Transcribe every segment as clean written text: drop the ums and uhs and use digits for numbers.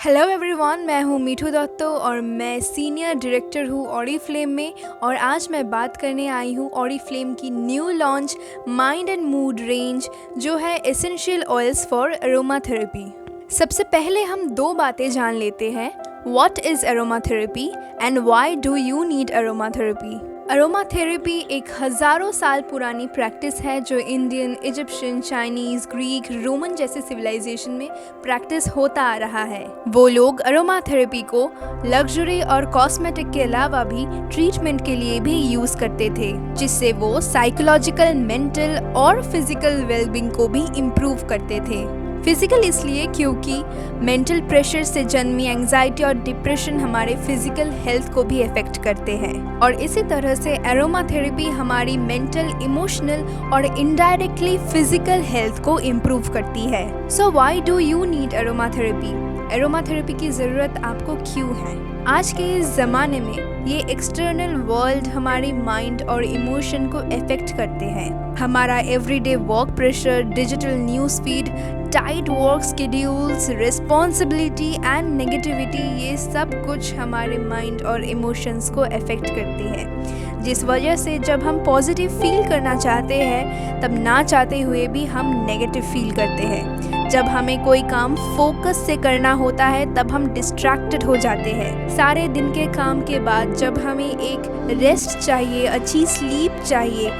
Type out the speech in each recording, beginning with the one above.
Hello everyone, मैं हूँ मीठू दत्तो और मैं सीनियर डायरेक्टर हूँ ऑरिफ्लेम में। और आज मैं बात करने आई हूँ ऑरिफ्लेम की new launch mind and mood range, जो है एसेंशियल ऑयल्स फॉर अरोमाथेरेपी। सबसे पहले हम दो बातें जान लेते हैं। What is aromatherapy and why do you need aromatherapy. Aromatherapy एक हज़ारों साल पुरानी प्रैक्टिस है जो Indian, Egyptian, Chinese, Greek, Roman जैसे सिविलाइजेशन में प्रैक्टिस होता आ रहा है। वो लोग अरोमाथेरेपी को लग्जरी और कॉस्मेटिक के अलावा भी ट्रीटमेंट के लिए भी यूज़ करते थे, जिससे वो साइकोलॉजिकल, मेंटल और फिजिकल वेलबींग को भी इम्प्रूव करते थे। फिजिकल इसलिए क्योंकि मेंटल प्रेशर से जन्मी एंजाइटी और डिप्रेशन हमारे फिजिकल हेल्थ को भी अफेक्ट करते हैं, और इसी तरह से एरोमाथेरेपी हमारी मेंटल, इमोशनल और इनडायरेक्टली फिजिकल हेल्थ को इम्प्रूव करती है। So why do you need aromatherapy. Aromatherapy की ज़रूरत आपको क्यों है? आज के इस ज़माने में ये एक्सटर्नल वर्ल्ड हमारी माइंड और इमोशन को अफेक्ट करते हैं। हमारा everyday work pressure, digital news feed, tight work schedules, responsibility and negativity, ये सब कुछ हमारे माइंड और इमोशंस को अफेक्ट करती है, जिस वजह से जब हम पॉजिटिव फील करना चाहते हैं तब ना चाहते हुए भी हम नेगेटिव फील करते हैं। जब हमें कोई काम फोकस से करना होता है तब हम डिस्ट्रैक्टेड हो जाते हैं। सारे दिन के काम के बाद जब हमें एक रेस्ट चाहिए, अच्छी स्लीप चाहिए,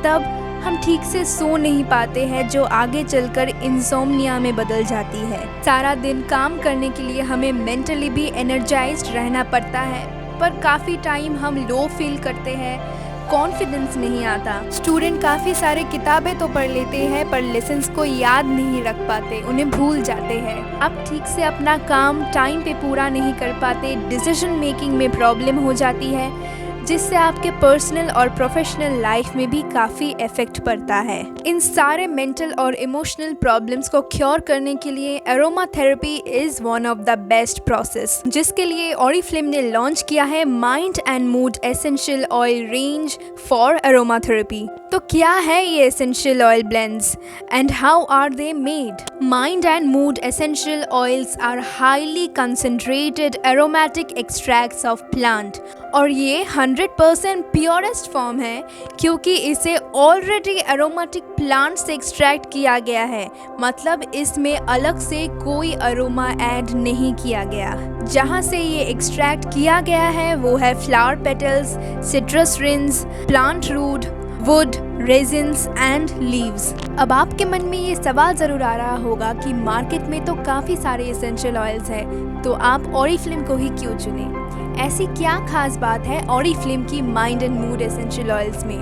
तब हम ठीक से सो नहीं पाते हैं, जो आगे चलकर इंसोम्निया में बदल जाती है। सारा दिन काम करने के लिए हमें मेंटली भी एनर्जाइज्ड रहना पड़ता है, पर काफ़ी टाइम हम लो फील करते हैं, कॉन्फिडेंस नहीं आता। स्टूडेंट काफ़ी सारे किताबें तो पढ़ लेते हैं पर लेसन्स को याद नहीं रख पाते, उन्हें भूल जाते हैं। आप ठीक से अपना काम टाइम पे पूरा नहीं कर पाते, डिसीजन मेकिंग में प्रॉब्लम हो जाती है, जिससे आपके पर्सनल और प्रोफेशनल लाइफ में भी काफ़ी इफेक्ट पड़ता है। इन सारे मेंटल और इमोशनल प्रॉब्लम्स को क्योर करने के लिए aromatherapy is one of the best process, जिसके लिए ऑरिफ्लेम ने लॉन्च किया है mind and mood essential oil range for aromatherapy. तो क्या है ये essential oil blends and how are they made? Mind and mood essential oils are highly concentrated aromatic extracts of plant, और ये 100% प्योरेस्ट फॉर्म है क्योंकि इसे ऑलरेडी एरोमेटिक प्लांट से एक्सट्रैक्ट किया गया है। मतलब इसमें अलग से कोई अरोमा ऐड नहीं किया गया। जहाँ से ये एक्सट्रैक्ट किया गया है वो है flower petals, citrus rinds, plant root, wood, resins and leaves. अब आपके मन में ये सवाल ज़रूर आ रहा होगा कि मार्केट में तो काफ़ी सारे एसेंशियल ऑयल्स हैं, तो आप ऑरिफ्लेम को ही क्यों चुने? ऐसी क्या खास बात है ऑरिफ्लेम की mind and mood essential oils में?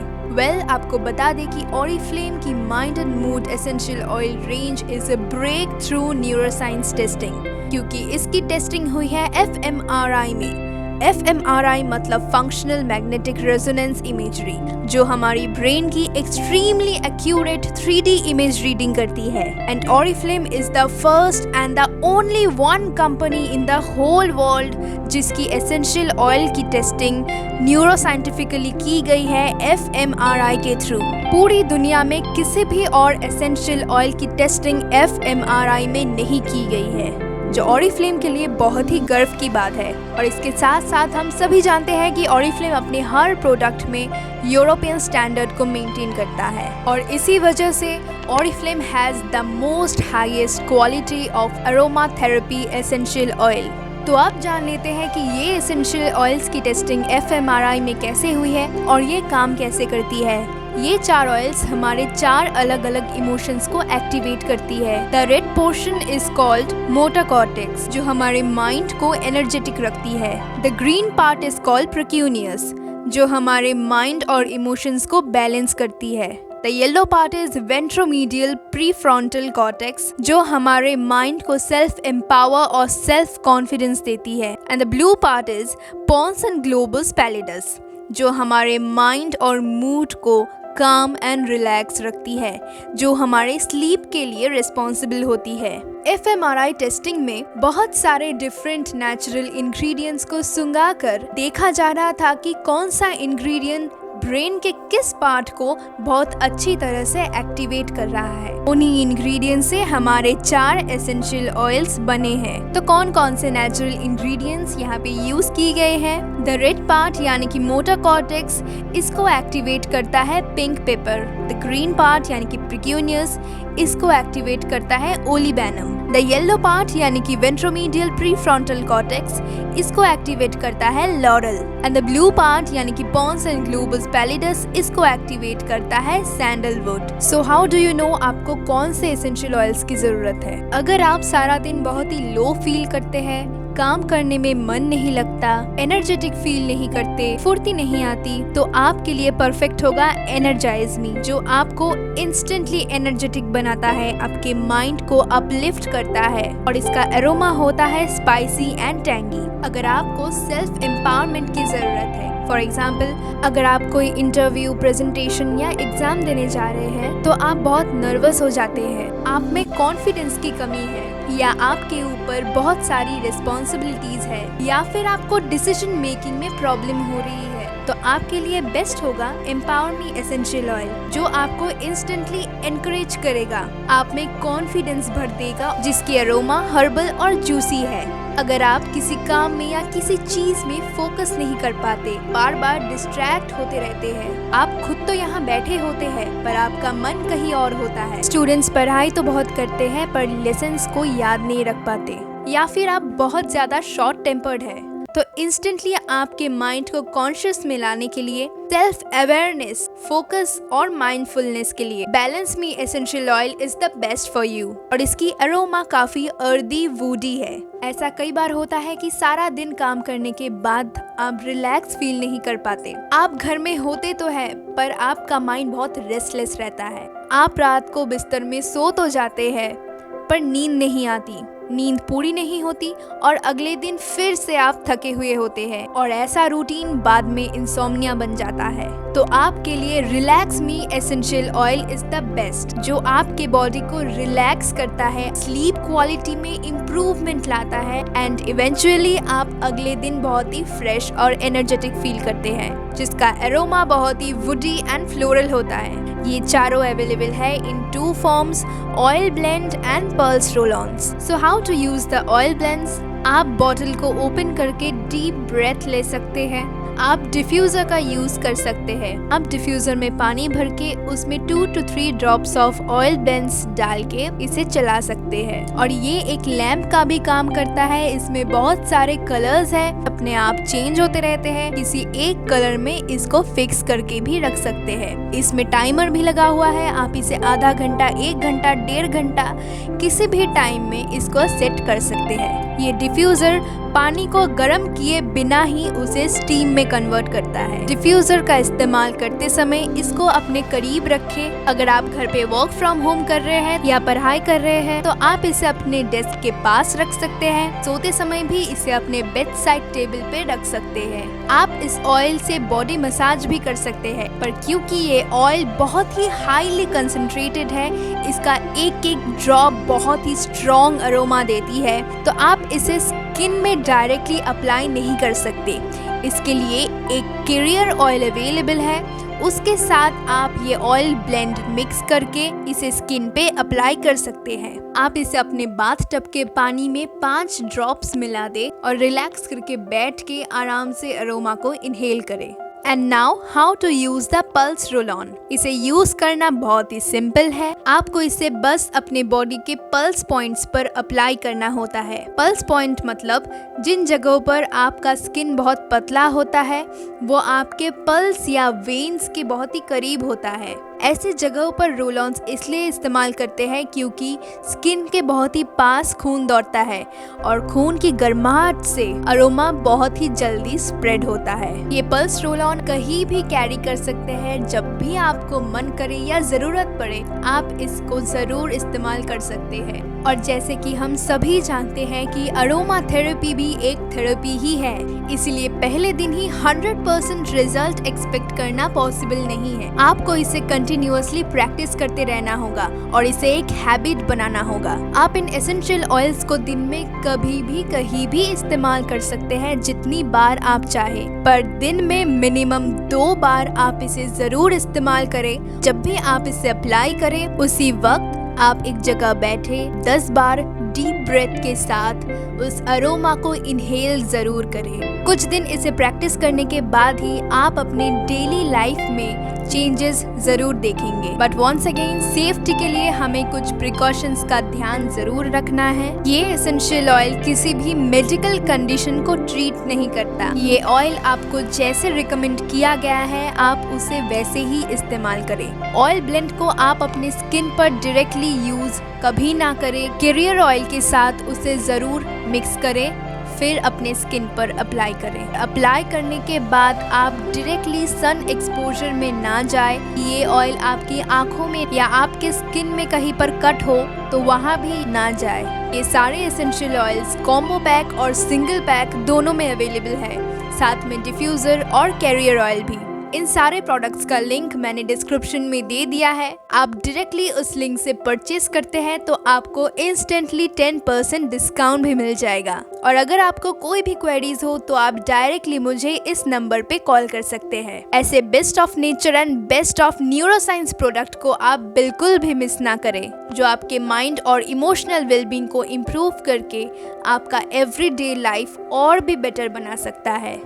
आपको बता दें कि ऑरिफ्लेम की mind and mood essential oil range is a breakthrough neuroscience testing, क्योंकि इसकी टेस्टिंग हुई है fMRI में। fMRI मतलब फंक्शनल मैग्नेटिक रेजोनेंस इमेजरी, जो हमारी ब्रेन की extremely accurate 3D image reading करती है। And Oriflame is the first and the only one company in the whole world जिसकी एसेंशियल ऑयल की टेस्टिंग न्यूरोसाइंटिफिकली की गई है fMRI के थ्रू। पूरी दुनिया में किसी भी और एसेंशियल ऑयल की टेस्टिंग fMRI में नहीं की गई है, जो ऑरिफ्लेम के लिए बहुत ही गर्व की बात है। और इसके साथ साथ हम सभी जानते हैं कि ऑरिफ्लेम अपने हर प्रोडक्ट में यूरोपियन स्टैंडर्ड को मेंटेन करता है, और इसी वजह से Oriflame has the most highest quality of aromatherapy essential oil. तो आप जान लेते हैं कि ये एसेंशियल ऑयल्स की टेस्टिंग fMRI में कैसे हुई है और ये काम कैसे करती है। ये 4 ऑयल्स हमारे 4 अलग अलग इमोशंस को एक्टिवेट करती है। The red portion is called motor cortex, जो हमारे माइंड को एनर्जेटिक रखती है। The green part is called precuneus, जो हमारे माइंड और इमोशंस को बैलेंस करती है। The yellow part is ventromedial prefrontal cortex, जो हमारे माइंड को सेल्फ एम्पावर और सेल्फ कॉन्फिडेंस देती है। And the blue part is pons and globus pallidus, जो हमारे माइंड और मूड को काम एंड रिलैक्स रखती है, जो हमारे स्लीप के लिए रिस्पॉन्सिबल होती है। fMRI टेस्टिंग में बहुत सारे डिफरेंट नेचुरल इंग्रेडिएंट्स को सुंघा कर देखा जा रहा था कि कौन सा इंग्रेडिएंट ब्रेन के किस पार्ट को बहुत अच्छी तरह से एक्टिवेट कर रहा है। उन्हीं इंग्रेडिएंट्स से हमारे 4 एसेंशियल ऑयल्स बने हैं। तो कौन कौन से नेचुरल इंग्रेडिएंट्स यहाँ पे यूज किए गए हैं? द रेड पार्ट यानी कि मोटर कॉर्टेक्स, इसको एक्टिवेट करता है pink paper. The green part यानी कि प्रिक्यूनियस, इसको एक्टिवेट करता है ओलिबैनम। द येलो पार्ट यानी कि वेंट्रोमीडियल प्रीफ्रंटल कॉर्टेक्स, इसको एक्टिवेट करता है lauryl. And the blue part यानी कि पॉन्स एंड ग्लोबस पैलिडस, इसको एक्टिवेट करता है sandalwood. So how do you know आपको कौन से एसेंशियल ऑयल्स की जरूरत है? अगर आप सारा दिन बहुत ही लो फील करते हैं, काम करने में मन नहीं लगता, एनर्जेटिक फील नहीं करते, फुर्ती नहीं आती, तो आपके लिए परफेक्ट होगा एनर्जाइज मी, जो आपको इंस्टेंटली एनर्जेटिक बनाता है, आपके माइंड को अपलिफ्ट करता है और इसका एरोमा होता है स्पाइसी एंड टैंगी। अगर आपको सेल्फ एम्पावरमेंट की जरूरत है, फॉर एग्जाम्पल अगर आप कोई इंटरव्यू, प्रेजेंटेशन या एग्जाम देने जा रहे हैं तो आप बहुत नर्वस हो जाते हैं, आप में कॉन्फिडेंस की कमी है, या आपके ऊपर बहुत सारी रिस्पॉन्सिबिलिटीज है, या फिर आपको डिसीजन मेकिंग में प्रॉब्लम हो रही है, तो आपके लिए बेस्ट होगा एम्पावर मी एसेंशियल ऑयल, जो आपको इंस्टेंटली एनकरेज करेगा, आप में कॉन्फिडेंस भर देगा, जिसकी अरोमा हर्बल और जूसी है। अगर आप किसी काम में या किसी चीज में फोकस नहीं कर पाते, बार बार डिस्ट्रैक्ट होते रहते हैं, आप खुद तो यहाँ बैठे होते हैं पर आपका मन कहीं और होता है। स्टूडेंट्स पढ़ाई तो बहुत करते हैं पर लेसन्स को याद नहीं रख पाते, या फिर आप बहुत ज्यादा शॉर्ट टेम्पर्ड है, तो इंस्टेंटली आपके माइंड को कॉन्शियस में लाने के लिए, सेल्फ अवेयरनेस, फोकस और माइंडफुलनेस के लिए balance me essential oil is the best for you. और इसकी अरोमा काफी अर्दी वुडी है। ऐसा कई बार होता है कि सारा दिन काम करने के बाद आप रिलैक्स फील नहीं कर पाते। आप घर में होते तो है पर आपका माइंड बहुत रेस्टलेस रहता है। आप रात को बिस्तर में सो तो जाते हैं पर नींद नहीं आती, नींद पूरी नहीं होती और अगले दिन फिर से आप थके हुए होते हैं और ऐसा रूटीन बाद में इंसोम्निया बन जाता है। तो आपके लिए relax me essential oil is the best, जो आपके बॉडी को रिलैक्स करता है, स्लीप क्वालिटी में इम्प्रूवमेंट लाता है एंड इवेंचुअली आप अगले दिन बहुत ही फ्रेश और एनर्जेटिक फील करते हैं, जिसका एरोमा बहुत ही वुडी एंड फ्लोरल होता है। ये चारों अवेलेबल है in 2 forms, oil blend and pearls roll ons. So how to use the oil blends? आप बॉटल को ओपन करके डीप ब्रेथ ले सकते हैं। आप डिफ्यूजर का यूज कर सकते हैं। आप डिफ्यूजर में पानी भर के उसमें 2 to 3 drops of oil blends डाल के इसे चला सकते हैं। और ये एक लैंप का भी काम करता है। इसमें बहुत सारे कलर्स हैं, अपने आप चेंज होते रहते हैं। किसी एक कलर में इसको फिक्स करके भी रख सकते हैं। इसमें टाइमर भी लगा हुआ है। आप इसे आधा घंटा, 1 घंटा, 1.5 घंटा किसी भी टाइम में इसको सेट कर सकते हैं। ये डिफ्यूजर पानी को गर्म किए बिना ही उसे स्टीम में कन्वर्ट करता है। डिफ्यूजर का इस्तेमाल करते समय इसको अपने करीब रखें। अगर आप घर पे वर्क फ्रॉम होम कर रहे हैं या पढ़ाई कर रहे हैं तो आप इसे अपने डेस्क के पास रख सकते हैं। सोते समय भी इसे अपने बेड साइड टेबल पे रख सकते हैं। आप इस ऑयल से बॉडी मसाज भी कर सकते हैं, पर क्योंकि ये ऑयल बहुत ही हाईली कंसंट्रेटेड है, इसका एक एक ड्रॉप बहुत ही स्ट्रॉन्ग अरोमा देती है, तो आप इसे स्किन में डायरेक्टली अप्लाई नहीं कर सकते। इसके लिए एक कैरियर ऑयल अवेलेबल है, उसके साथ आप ये ऑयल ब्लेंड मिक्स करके इसे स्किन पे अप्लाई कर सकते हैं। आप इसे अपने बाथ टब के पानी में 5 ड्रॉप्स मिला दे और रिलैक्स करके बैठ के आराम से अरोमा को इनहेल करें। And now how to use the pulse roll on. इसे यूज करना बहुत ही सिंपल है। आपको इसे बस अपने बॉडी के पल्स पॉइंट्स पर अप्लाई करना होता है। पल्स पॉइंट मतलब जिन जगहों पर आपका स्किन बहुत पतला होता है वो आपके पल्स या वेन्स के बहुत ही करीब होता है। ऐसी जगहों पर रोल ऑन्स इसलिए इस्तेमाल करते हैं क्योंकि स्किन के बहुत ही पास खून दौड़ता है और खून की गर्माहट से अरोमा बहुत ही जल्दी स्प्रेड होता है। ये पल्स रोल ऑन कहीं भी कैरी कर सकते हैं। जब भी आपको मन करे या जरूरत पड़े आप इसको जरूर इस्तेमाल कर सकते हैं। और जैसे कि हम सभी जानते हैं कि अरोमा थेरेपी भी एक थेरेपी ही है, इसलिए पहले दिन ही 100% रिजल्ट एक्सपेक्ट करना पॉसिबल नहीं है। आपको इसे कंटिन्यूअसली प्रैक्टिस करते रहना होगा और इसे एक हैबिट बनाना होगा। आप इन एसेंशियल ऑयल्स को दिन में कभी भी कहीं भी इस्तेमाल कर सकते हैं जितनी बार आप चाहे, पर दिन में मिनिमम 2 बार आप इसे जरूर इस्तेमाल करें। जब भी आप इसे अप्लाई करें उसी वक्त आप एक जगह बैठे 10 बार डीप ब्रेथ के साथ उस अरोमा को इनहेल जरूर करें। कुछ दिन इसे प्रैक्टिस करने के बाद ही आप अपने डेली लाइफ में चेंजेस जरूर देखेंगे। बट वंस अगेन सेफ्टी के लिए हमें कुछ प्रिकॉशंस का ध्यान जरूर रखना है। ये एसेंशियल ऑयल किसी भी मेडिकल कंडीशन को ट्रीट नहीं करता। ये ऑयल आपको जैसे रिकमेंड किया गया है आप उसे वैसे ही इस्तेमाल करें। ऑयल ब्लेंड को आप अपने स्किन पर डायरेक्टली यूज कभी ना करें। कैरियर ऑयल के साथ उसे जरूर मिक्स करें, फिर अपने स्किन पर अप्लाई करें। अप्लाई करने के बाद आप डायरेक्टली सन एक्सपोजर में ना जाए। ये ऑयल आपकी आंखों में या आपके स्किन में कहीं पर कट हो तो वहाँ भी ना जाए। ये सारे एसेंशियल ऑयल्स कॉम्बो पैक और सिंगल पैक दोनों में अवेलेबल है, साथ में डिफ्यूजर और कैरियर ऑयल भी। इन सारे प्रोडक्ट्स का लिंक मैंने डिस्क्रिप्शन में दे दिया है। आप डायरेक्टली उस लिंक से परचेज करते हैं तो आपको इंस्टेंटली 10% डिस्काउंट भी मिल जाएगा। और अगर आपको कोई भी क्वेरीज हो तो आप डायरेक्टली मुझे इस नंबर पे कॉल कर सकते हैं। ऐसे best of nature and best of neuroscience product को आप बिल्कुल भी मिस ना करें, जो आपके माइंड और इमोशनल वेलबींग को इम्प्रूव करके आपका एवरीडे लाइफ और भी बेटर बना सकता है।